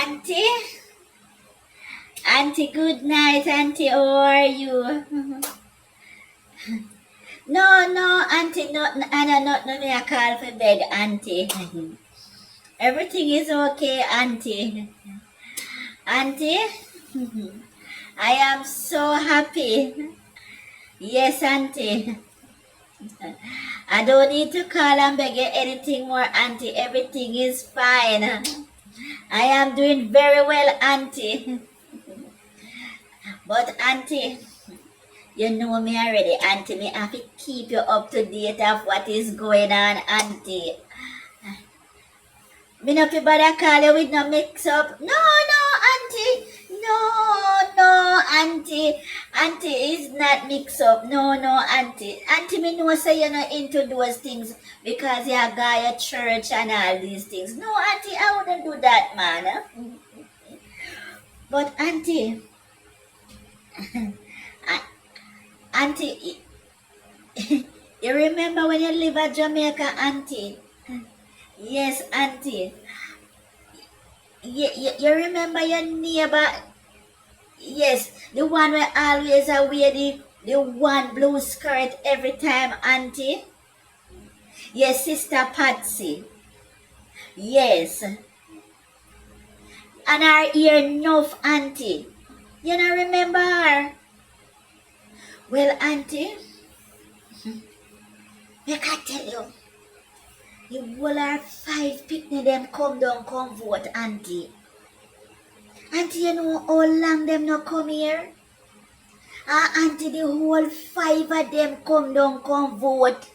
Auntie? Auntie, good night, Auntie. How are you? No, Auntie, no, me a call for bed, Auntie. Everything is okay, Auntie. Auntie, I am so happy. Yes, Auntie. I don't need to call and beg you anything more, Auntie. Everything is fine. I am doing very well, Auntie. But, Auntie, you know me already, Auntie. Me have to keep you up to date of what is going on, Auntie. Me no fi bother call you with no mix up. No, Auntie. No, Auntie. Auntie is not mix up. No, Auntie. Auntie, me know say you're not into those things because you got your church and all these things. No, Auntie, I wouldn't do that, man. But, Auntie, Auntie, you remember when you live at Jamaica, Auntie? Yes, Auntie. You remember your neighbor? Yes, the one who always wear the one blue skirt every time, Auntie? Yes, Sister Patsy. Yes. And her ear enough, Auntie. You don't remember her? Well, Auntie, I can tell you. You will have 5 picnic them come down, come vote, Auntie. Auntie, you know how long them not come here? Auntie, the whole 5 of them come down, come vote.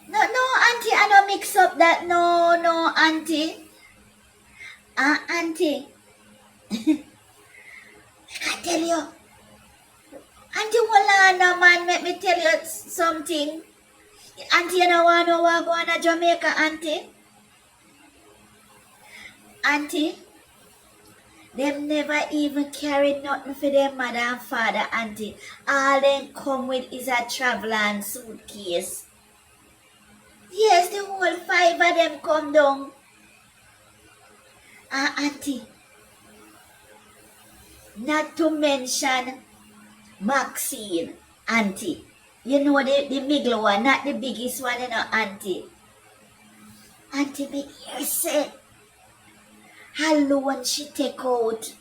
No, Auntie, I don't mix up that. No, Auntie. Auntie, I can tell you. Auntie, hold on, man, let me tell you something. Auntie, you know what go on to Jamaica, Auntie? Auntie, them never even carry nothing for their mother and father, Auntie. All them come with is a travel and suitcase. Yes, the whole 5 of them come down. Auntie, not to mention Maxine, Auntie. You know the middle one, not the biggest one, you know, Auntie. Auntie, me hear say, how loan she take out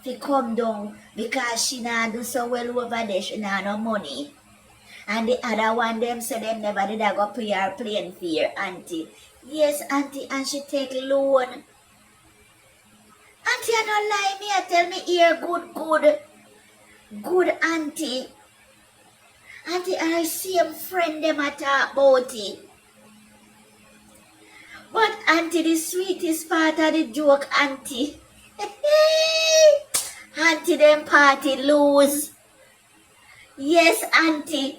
to come down because she not do so well over there, she not no money. And the other one, them say them never did go pay her plane fare, Auntie. Yes, Auntie, and she take loan. Auntie, I don't lie me, I tell me here good, Auntie. Auntie, I see a friend them a talk about it. But, Auntie, the sweetest part of the joke, Auntie. Auntie, them party lose. Yes, Auntie.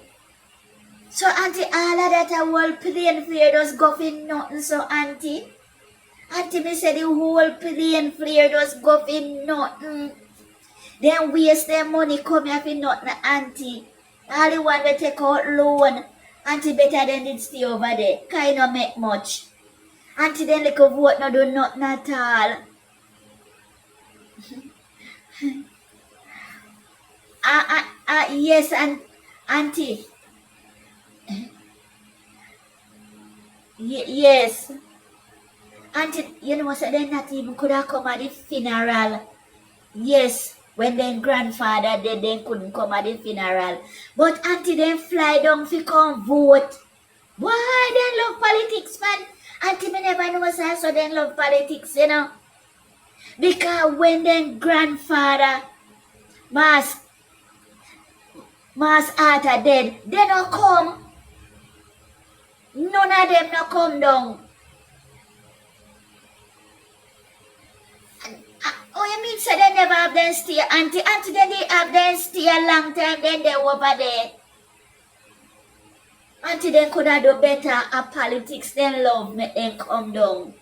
So, Auntie, all of that a whole plane fare just go for nothing, so, Auntie. Auntie, me say the whole plane fare just go for nothing. Then waste their money come here for nothing, Auntie. All the one we take out loan. Auntie better than it stay over there. Kind of make much. Auntie then like a vote no do nothing at all. Yes, Auntie. Yes. Auntie, you know, so they not even could have come at the funeral. Yes, when their grandfather dead, they couldn't come at the funeral. But Auntie, them fly down to come vote. Why they love politics, man? Auntie, me never know so they love politics, you know. Because when their grandfather, Mass Arthur dead, they don't come. None of them not come down. Oh, you mean so they never have them stay, Auntie? Auntie, then they have them stay a long time, then they over there. Auntie, then could have do better at politics than love make them come down.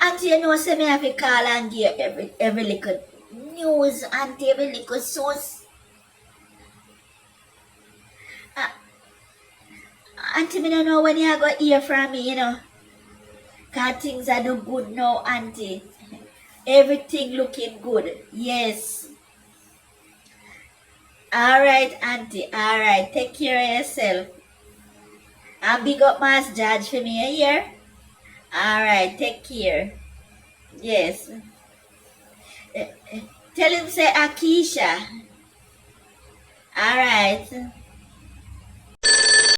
Auntie, you know, say me have to call and give every little news, Auntie, every little source. Auntie, me don't know when you go hear from me, you know. Cause things are do good now, Auntie. Everything looking good. Yes. Alright, Auntie. Alright. Take care of yourself. And big up Mass Judge for me here. Alright, take care. Yes. Tell him say Akisha. Alright.